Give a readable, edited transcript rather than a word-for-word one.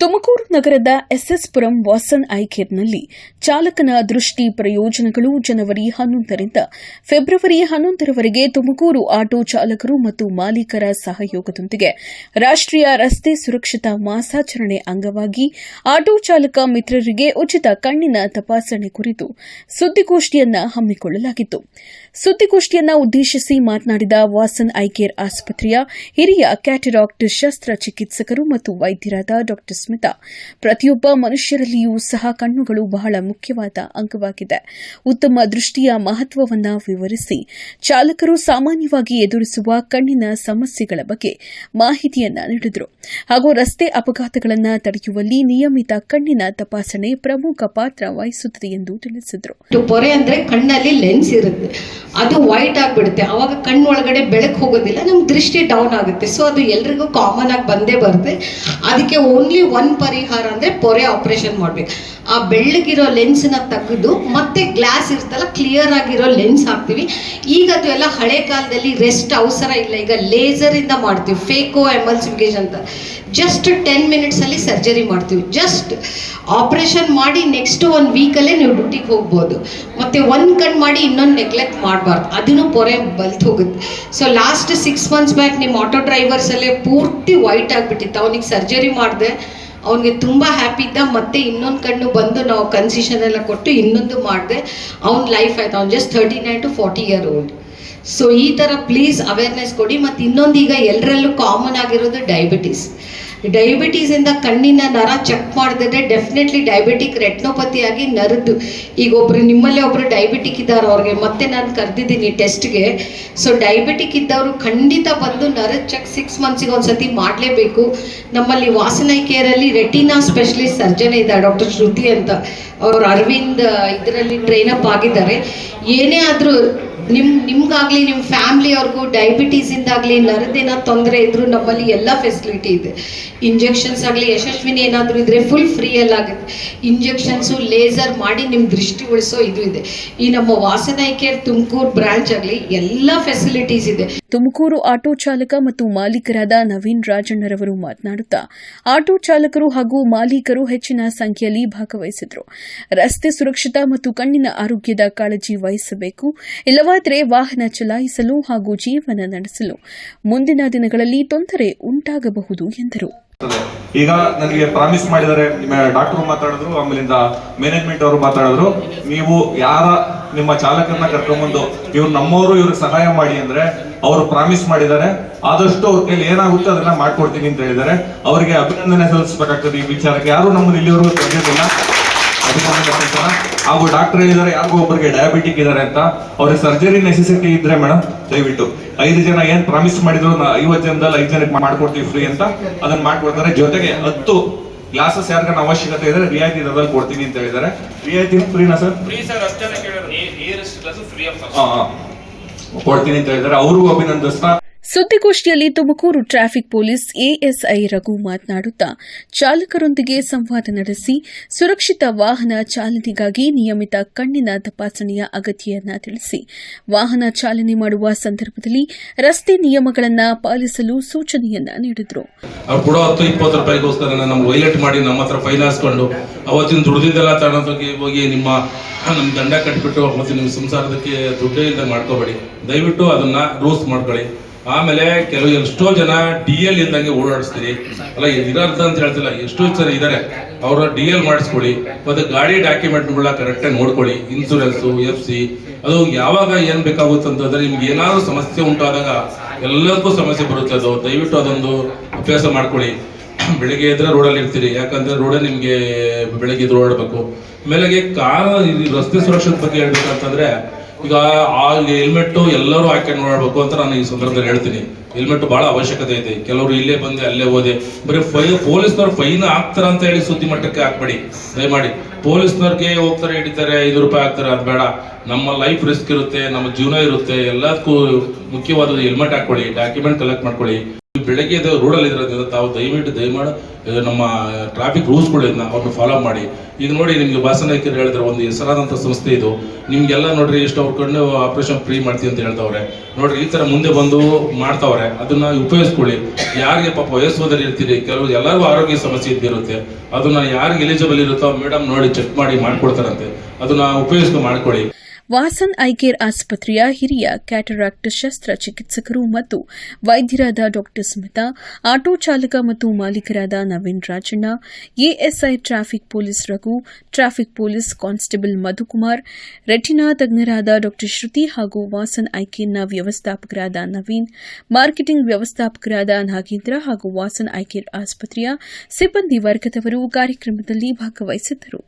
ತುಮಕೂರು ನಗರದ ಎಸ್ಎಸ್ಪುರಂ ವಾಸನ್ ಐ ಕೇರ್ನಲ್ಲಿ ಚಾಲಕನ ದೃಷ್ಟಿ ಪ್ರಯೋಜನಗಳು ಜನವರಿ 11ರಿಂದ ಫೆಬ್ರವರಿ 11ರವರೆಗೆ ತುಮಕೂರು ಆಟೋ ಚಾಲಕರು ಮತ್ತು ಮಾಲೀಕರ ಸಹಯೋಗದೊಂದಿಗೆ ರಾಷ್ಟೀಯ ರಸ್ತೆ ಸುರಕ್ಷತಾ ಮಾಸಾಚರಣೆ ಅಂಗವಾಗಿ ಆಟೋ ಚಾಲಕ ಮಿತ್ರರಿಗೆ ಉಚಿತ ಕಣ್ಣಿನ ತಪಾಸಣೆ ಕುರಿತು ಸುದ್ದಿಗೋಷ್ಠಿಯನ್ನು ಹಮ್ಮಿಕೊಳ್ಳಲಾಗಿತ್ತು. ಸುದ್ದಿಗೋಷ್ಠಿಯನ್ನು ಉದ್ದೇಶಿಸಿ ಮಾತನಾಡಿದ ವಾಸನ್ ಐ ಕೇರ್ ಆಸ್ಪತ್ರೆಯ ಹಿರಿಯ ಕ್ಯಾಟರಾಕ್ಟ್ ಶಸ್ತ್ರಚಿಕಿತ್ಸಕರು ಮತ್ತು ವೈದ್ಯರಾದ ಡಾ ಸ್ಮಿತಾ, ಪ್ರತಿಯೊಬ್ಬ ಮನುಷ್ಯರಲ್ಲಿಯೂ ಸಹ ಕಣ್ಣುಗಳು ಬಹಳ ಮುಖ್ಯವಾದ ಅಂಗವಾಗಿದೆ. ಉತ್ತಮ ದೃಷ್ಟಿಯ ಮಹತ್ವವನ್ನು ವಿವರಿಸಿ ಚಾಲಕರು ಸಾಮಾನ್ಯವಾಗಿ ಎದುರಿಸುವ ಕಣ್ಣಿನ ಸಮಸ್ಯೆಗಳ ಬಗ್ಗೆ ಮಾಹಿತಿಯನ್ನ ನೀಡಿದರು. ಹಾಗೂ ರಸ್ತೆ ಅಪಘಾತಗಳನ್ನು ತಡೆಯುವಲ್ಲಿ ನಿಯಮಿತ ಕಣ್ಣಿನ ತಪಾಸಣೆ ಪ್ರಮುಖ ಪಾತ್ರ ವಹಿಸುತ್ತದೆ ಎಂದು ತಿಳಿಸಿದರು. ಪೊರೆ ಅಂದ್ರೆ ಕಣ್ಣಲ್ಲಿ ಲೆನ್ಸ್ ಇರುತ್ತೆ, ಅದು ವೈಟ್ ಆಗಿಬಿಡುತ್ತೆ. ಅವಾಗ ಕಣ್ಣು ಒಳಗಡೆ ಬೆಳಕು ಹೋಗೋದಿಲ್ಲ, ನಮ್ ದೃಷ್ಟಿ ಡೌನ್ ಆಗುತ್ತೆ. ಸೊ ಅದು ಎಲ್ರಿಗೂ ಕಾಮನ್ ಆಗಿ ಬಂದೇ ಬರುತ್ತೆ. ಅದಕ್ಕೆ ಓನ್ಲಿ ಒಂದು ಪರಿಹಾರ ಅಂದ್ರೆ ಪೊರೆ ಆಪರೇಷನ್ ಮಾಡ್ಬೇಕು. ಆ ಬೆಳ್ಳಗಿರೋ ಲೆನ್ಸ್ ನ ತೆಗೆದು ಮತ್ತೆ ಗ್ಲಾಸ್ ಇರ್ತಲ್ಲ, ಕ್ಲಿಯರ್ ಆಗಿರೋ ಲೆನ್ಸ್ ಹಾಕ್ತಿವಿ. ಈಗ ಅದು ಎಲ್ಲ ಹಳೆ ಕಾಲದಲ್ಲಿ ರೆಸ್ಟ್ ಅವಸರ ಇಲ್ಲ, ಈಗ ಲೇಸರ್ ಇಂದ ಮಾಡ್ತೀವಿ. ಫೇಕೋ ಎಮಲ್ಸಿಫಿಕೇಶನ್ ಅಂತ ಜಸ್ಟ್ 10 ಮಿನಿಟ್ಸ್ ಅಲ್ಲಿ ಸರ್ಜರಿ ಮಾಡ್ತೀವಿ. ಜಸ್ಟ್ ಆಪರೇಷನ್ ಮಾಡಿ ನೆಕ್ಸ್ಟ್ 1 ವೀಕಲ್ಲೇ ನೀವು ಡ್ಯೂಟಿಗೆ ಹೋಗ್ಬೋದು. ಮತ್ತೆ ಒಂದು ಕಣ್ಣು ಮಾಡಿ ಇನ್ನೊಂದು ನೆಗ್ಲೆಕ್ಟ್ ಮಾಡಬಾರ್ದು, ಅದನ್ನು ಪೊರೆ ಬಲ್ತ್ ಹೋಗುತ್ತೆ. ಸೊ ಲಾಸ್ಟ್ 6 ಮಂತ್ಸ್ ಬ್ಯಾಕ್ ನಿಮ್ಮ ಆಟೋ ಡ್ರೈವರ್ಸ್ ಅಲ್ಲೇ ಪೂರ್ತಿ ವೈಟ್ ಆಗಿಬಿಟ್ಟಿತ್ತು. ಅವನಿಗೆ ಸರ್ಜರಿ ಮಾಡಿದೆ, ಅವನಿಗೆ ತುಂಬ ಹ್ಯಾಪಿ ಇದ್ದ. ಮತ್ತೆ ಇನ್ನೊಂದು ಕಣ್ಣು ಬಂದು ನಾವು ಕನ್ಸೆಷನ್ ಎಲ್ಲ ಕೊಟ್ಟು ಇನ್ನೊಂದು ಮಾಡಿದೆ, ಅವ್ನ ಲೈಫ್ ಆಯ್ತು. ಅವ್ನು just 39 to 40 year old. So ಈ ಥರ ಪ್ಲೀಸ್ ಅವೇರ್ನೆಸ್ ಕೊಡಿ. ಮತ್ತು ಇನ್ನೊಂದು ಈಗ ಎಲ್ಲರಲ್ಲೂ ಕಾಮನ್ ಆಗಿರೋದು ಡಯಾಬಿಟೀಸ್ ಇಂದ ಕಣ್ಣಿನ ನರ ಚೆಕ್ ಮಾಡಿದ್ರೆ ಡೆಫಿನೆಟ್ಲಿ ಡಯಾಬಿಟಿಕ್ ರೆಟ್ನೋಪತಿ ಆಗಿ ನರದ್ದು. ಈಗ ನಿಮ್ಮಲ್ಲೇ ಒಬ್ರು ಡಯಾಬಿಟಿಕ್ ಇದ್ದಾರೆ, ಅವ್ರಿಗೆ ಮತ್ತೆ ನಾನು ಕರೆದಿದ್ದೀನಿ ಟೆಸ್ಟ್ಗೆ. ಸೊ ಡಯಾಬಿಟಿಕ್ ಇದ್ದವರು ಖಂಡಿತ ಬಂದು ನರದ ಚೆಕ್ 6 ಮಂತ್ಸಿಗೆ ಒಂದ್ಸತಿ ಮಾಡಲೇಬೇಕು. ನಮ್ಮಲ್ಲಿ ವಾಸನ್ ಐ ಕೇರಲ್ಲಿ ರೆಟಿನಾ ಸ್ಪೆಷಲಿಸ್ಟ್ ಸರ್ಜನ್ ಇದ್ದಾರೆ, ಡಾಕ್ಟರ್ ಶ್ರುತಿ ಅಂತ. ಅವರು ಅರವಿಂದ್ ಇದರಲ್ಲಿ ಟ್ರೈನಪ್ ಆಗಿದ್ದಾರೆ. ಏನೇ ಆದರೂ ನಿಮ್ಗಾಗ್ಲಿ ನಿಮ್ಮ ಫ್ಯಾಮಿಲಿ ಅವ್ರಿಗೂ ಡಯಾಬಿಟೀಸ್ ಇಂದಾಗ್ಲಿ ನರದೇನ ತೊಂದರೆ ಇದ್ರು ನಮ್ಮಲ್ಲಿ ಎಲ್ಲ ಫೆಸಿಲಿಟಿ ಇದೆ. ಇಂಜೆಕ್ಷನ್ಸ್ ಆಗಲಿ ಯಶಸ್ವಿನಿ ಏನಾದರೂ ಇದ್ರೆ ಫುಲ್ ಫ್ರೀಯಲ್ಲಾಗುತ್ತೆ. ಇಂಜೆಕ್ಷನ್ಸು ಲೇಸರ್ ಮಾಡಿ ನಿಮ್ಮ ದೃಷ್ಟಿ ಉಳಿಸೋ ಇದು ಇದೆ. ಈ ನಮ್ಮ Vasan I care Tumakuru branch ಆಗಲಿ ಎಲ್ಲ ಫೆಸಿಲಿಟೀಸ್ ಇದೆ. ತುಮಕೂರು ಆಟೋ ಚಾಲಕ ಮತ್ತು ಮಾಲೀಕರಾದ ನವೀನ್ ರಾಜಣ್ಣರವರು ಮಾತನಾಡುತ್ತಾ, ಆಟೋ ಚಾಲಕರು ಹಾಗೂ ಮಾಲೀಕರು ಹೆಚ್ಚಿನ ಸಂಖ್ಯೆಯಲ್ಲಿ ಭಾಗವಹಿಸಿದರು. ರಸ್ತೆ ಸುರಕ್ಷತಾ ಮತ್ತು ಕಣ್ಣಿನ ಆರೋಗ್ಯದ ಕಾಳಜಿ ವಹಿಸಬೇಕು, ಇಲ್ಲವಾದರೆ ವಾಹನ ಚಲಾಯಿಸಲು ಹಾಗೂ ಜೀವನ ನಡೆಸಲು ಮುಂದಿನ ದಿನಗಳಲ್ಲಿ ತೊಂದರೆ ಉಂಟಾಗಬಹುದು ಎಂದರು. ಈಗ ನನಗೆ ಪ್ರಾಮಿಸ್ ಮಾಡಿದ್ದಾರೆ, ಡಾಕ್ಟರ್ ಮಾತಾಡಿದ್ರು, ಆಮೇಲಿಂದ ಮ್ಯಾನೇಜ್ಮೆಂಟ್ ಅವರು ಮಾತಾಡಿದ್ರು, ನೀವು ಯಾರ ನಿಮ್ಮ ಚಾಲಕರನ್ನ ಕರ್ಕೊಂಡ್ಬಂದು ಇವ್ರು ನಮ್ಮವರು ಇವ್ರಿಗೆ ಸಹಾಯ ಮಾಡಿ ಅಂದ್ರೆ ಅವರು ಪ್ರಾಮಿಸ್ ಮಾಡಿದ್ದಾರೆ. ಆದಷ್ಟು ಅವ್ರ ಕೈಲಿ ಏನಾಗುತ್ತೆ ಅದನ್ನ ಮಾಡ್ಕೊಡ್ತೀನಿ ಅಂತ ಹೇಳಿದ್ದಾರೆ. ಅವರಿಗೆ ಅಭಿನಂದನೆ ಸಲ್ಲಿಸಬೇಕಾಗ್ತದೆ. ಈ ವಿಚಾರಕ್ಕೆ ಯಾರು ನಮ್ಮಲ್ಲಿ ಇಲ್ಲಿವರೆಗೂ ತಿಳಿದಿಲ್ಲ, ಹಾಗೂ ಡಾಕ್ಟರ್ ಹೇಳಿದ್ದಾರೆ ಯಾರಿಗೂ ಒಬ್ಬರಿಗೆ ಡಯಾಬಿಟಿಕ್ ಇದ್ದಾರೆ ಅಂತ. ಅವ್ರಿಗೆ ಸರ್ಜರಿ ನೆಸೆಸಿಟಿ ಇದ್ರೆ ಮೇಡಮ್ ದಯವಿಟ್ಟು 5 ಜನ ಏನ್ ಪ್ರಾಮಿಸ್ ಮಾಡಿದ್ರು 50 ಜನದಲ್ಲಿ 5 ಜನಕ್ಕೆ ಮಾಡ್ಕೊಡ್ತೀವಿ ಫ್ರೀ ಅಂತ, ಅದನ್ನ ಮಾಡ್ಕೊಡ್ತಾರೆ. ಜೊತೆಗೆ 10 ಗ್ಲಾಸಸ್ ಯಾರಿಗಾನ ಅವಶ್ಯಕತೆ ಇದ್ರೆ ರಿಯಾಯಿತಿ ದರದಲ್ಲಿ ಕೊಡ್ತೀನಿ ಅಂತ ಹೇಳಿದ್ದಾರೆ. ರಿಯಾಯಿತಿ ಫ್ರೀನಾ ಸರ್? ಕೊಡ್ತೀನಿ ಅಂತ ಹೇಳಿದ್ದಾರೆ. ಅವ್ರಿಗೂ ಅಭಿನಂದಿಸ್ತಾ ಸುದ್ದಿಗೋಷ್ಠಿಯಲ್ಲಿ Tumakuru traffic police ASI Raghu ಮಾತನಾಡುತ್ತಾ, ಚಾಲಕರೊಂದಿಗೆ ಸಂವಾದ ನಡೆಸಿ ಸುರಕ್ಷಿತ ವಾಹನ ಚಾಲನೆಗಾಗಿ ನಿಯಮಿತ ಕಣ್ಣಿನ ತಪಾಸಣೆಯ ಅಗತ್ಯವನ್ನು ತಿಳಿಸಿ ವಾಹನ ಚಾಲನೆ ಮಾಡುವ ಸಂದರ್ಭದಲ್ಲಿ ರಸ್ತೆ ನಿಯಮಗಳನ್ನು ಪಾಲಿಸಲು ಸೂಚನೆಯನ್ನ ನೀಡಿದರು. ಅವ್ರು ಕೊಡೋ 10-20 ರೂಪಾಯಿಗೋಸ್ಕರ ನಮ್ಗೆ ವೈಲೇಟ್ ಮಾಡಿ ನಮ್ಮ ಹತ್ರ ಫೈನ್ ಹಾಸ್ಕೊಂಡು ಅವತ್ತಿನ ದುಡ್ದಿದ್ದೆಲ್ಲ ತಗೊಂಡೋಗಿ ಹೋಗಿ ನಮ್ಮ ದಂಡ ಕಟ್ಬಿಟ್ಟು ಅವತ್ತು ನಿಮ್ಮ ಸಂಸಾರದಕ್ಕೆ ದುಡ್ಡೇ ಇಲ್ಲದೆ ಮಾಡ್ಕೋಬೇಡಿ. ದಯವಿಟ್ಟು ಅದನ್ನ ರೂಲ್ಸ್ ಮಾಡ್ಕೊಳ್ಳಿ. ಆಮೇಲೆ ಎಷ್ಟೋ ಜನ DL ಇಲ್ದಂಗೆ ಓಡಾಡಿಸ್ತೀರಿ ಅಲ್ಲ, ಇರೋರ್ಧ ಅಂತ ಹೇಳ್ತಿಲ್ಲ, ಎಷ್ಟೋ ಜನ ಇದ್ದಾರೆ. ಅವರ DL ಮಾಡಿಸ್ಕೊಳ್ಳಿ. ಮತ್ತೆ ಗಾಡಿ ಡಾಕ್ಯುಮೆಂಟ್ಗಳನ್ನ ಕರೆಕ್ಟಾಗಿ ನೋಡ್ಕೊಳ್ಳಿ. ಇನ್ಸೂರೆನ್ಸು, FC ಅದು ಯಾವಾಗ ಏನ್ ಬೇಕಾಗುತ್ತೆ ಅಂತಂದ್ರೆ ನಿಮ್ಗೆ ಏನಾದ್ರು ಸಮಸ್ಯೆ ಉಂಟಾದಾಗ ಎಲ್ಲದಕ್ಕೂ ಸಮಸ್ಯೆ ಬರುತ್ತೆ. ಅದು ದಯವಿಟ್ಟು ಅದೊಂದು ಅಭ್ಯಾಸ ಮಾಡ್ಕೊಳ್ಳಿ. ಬೆಳಿಗ್ಗೆ ಇದ್ರೆ ರೋಡಲ್ಲಿ ಇರ್ತೀರಿ, ಯಾಕಂದ್ರೆ ರೋಡೇ ನಿಮ್ಗೆ ಬೆಳಗ್ಗೆ ಇದ್ರೆ ಓಡಾಡಬೇಕು. ಆಮೇಲೆ ರಸ್ತೆ ಸುರಕ್ಷತೆ ಬಗ್ಗೆ ಹೇಳ್ಬೇಕಂತಂದ್ರೆ ಈಗ ಆ ಹೆಲ್ಮೆಟ್ ಎಲ್ಲರೂ ಹಾಕೊಂಡು ನೋಡಬೇಕು ಅಂತ ನಾನು ಈ ಸಂದರ್ಭದಲ್ಲಿ ಹೇಳ್ತೀನಿ. ಹೆಲ್ಮೆಟ್ ಬಹಳ ಅವಶ್ಯಕತೆ ಇದೆ. ಕೆಲವರು ಇಲ್ಲೇ ಬಂದೆ ಅಲ್ಲೇ ಹೋದೆ ಬರೀ ಪೊಲೀಸ್ನವ್ರು ಫೈನ್ ಹಾಕ್ತಾರ ಅಂತ ಹೇಳಿ ಸುದ್ದಿ ಮಟ್ಟಕ್ಕೆ ಹಾಕ್ಬೇಡಿ ದಯಮಾಡಿ. ಪೊಲೀಸ್ನವ್ರಿಗೆ ಹೋಗ್ತಾರೆ, ಹಿಡಿತಾರೆ, 5 ರೂಪಾಯಿ ಹಾಕ್ತಾರೆ, ಅದು ಬೇಡ. ನಮ್ಮ ಲೈಫ್ ರಿಸ್ಕ್ ಇರುತ್ತೆ, ನಮ್ಮ ಜೀವನ ಇರುತ್ತೆ. ಎಲ್ಲದಕ್ಕೂ ಮುಖ್ಯವಾದದ್ದು ಹೆಲ್ಮೆಟ್ ಹಾಕೊಳ್ಳಿ, ಡಾಕ್ಯುಮೆಂಟ್ ಕಲೆಕ್ಟ್ ಮಾಡ್ಕೊಳ್ಳಿ. ಬೆಳಗ್ಗೆ ರೋಡಲ್ಲಿ ಇರೋದ್ರಿಂದ ತಾವು ದಯಮಾಡಿ ನಮ್ಮ ಟ್ರಾಫಿಕ್ ರೂಲ್ಸ್ಗಳಿಂದ ಅವ್ರನ್ನ ಫಾಲೋ ಮಾಡಿ. ಈಗ ನೋಡಿ, ನಿಮಗೆ ವಾಸನಾಯ್ಕರು ಹೇಳಿದ್ರೆ ಒಂದು ಹೆಸರಾದಂಥ ಸಂಸ್ಥೆ ಇದು. ನಿಮ್ಗೆಲ್ಲ ನೋಡ್ರಿ ಎಷ್ಟು ಅವ್ರ ಕಣ್ಣು ಆಪರೇಷನ್ ಫ್ರೀ ಮಾಡ್ತೀವಿ ಅಂತ ಹೇಳ್ತಾವ್ರೆ. ನೋಡ್ರಿ, ಈ ಥರ ಮುಂದೆ ಬಂದು ಮಾಡ್ತಾವ್ರೆ, ಅದನ್ನ ಉಪಯೋಗಿಸ್ಕೊಳ್ಳಿ. ಯಾರಿಗೆ ಪಾಪ ವಯಸ್ಸೋದಲ್ಲಿ ಇರ್ತೀರಿ, ಕೆಲವು ಎಲ್ಲರಿಗೂ ಆರೋಗ್ಯ ಸಮಸ್ಯೆ ಇದ್ದಿರುತ್ತೆ, ಅದನ್ನ ಯಾರಿಗೆ ಎಲಿಜಿಬಲ್ ಇರುತ್ತೋ ಮೇಡಮ್ ನೋಡಿ ಚೆಕ್ ಮಾಡಿ ಮಾಡ್ಕೊಡ್ತಾರಂತೆ, ಅದನ್ನ ಉಪಯೋಗಿಸ್ಕೊಂಡು ಮಾಡ್ಕೊಳ್ಳಿ. ವಾಸನ್ ಐ ಕೇರ್ ಆಸ್ಪತ್ರೆಯ ಹಿರಿಯ ಕ್ಯಾಟರಾಕ್ಟ್ ಶಸ್ತ್ರಚಿಕಿತ್ಸಕರು ಮತ್ತು ವೈದ್ಯರಾದ ಡಾ ಸ್ಮಿತಾ, ಆಟೋ ಚಾಲಕ ಮತ್ತು ಮಾಲೀಕರಾದ Naveen Rajanna, ASI traffic police Raghu, traffic police constable Madhukumar, retina ತಜ್ಞರಾದ ಡಾ ಶ್ರುತಿ ಹಾಗೂ ವಾಸನ್ ಐ ಕೇರ್ನ ವ್ಯವಸ್ಥಾಪಕರಾದ ನವೀನ್, ಮಾರ್ಕೆಟಿಂಗ್ ವ್ಯವಸ್ಥಾಪಕರಾದ ನಾಗೇಂದ್ರ ಹಾಗೂ ವಾಸನ್ ಐ ಕೇರ್ ಆಸ್ಪತ್ರೆಯ ಸಿಬ್ಬಂದಿ ವರ್ಗದವರು ಕಾರ್ಯಕ್ರಮದಲ್ಲಿ ಭಾಗವಹಿಸಿದ್ದರು.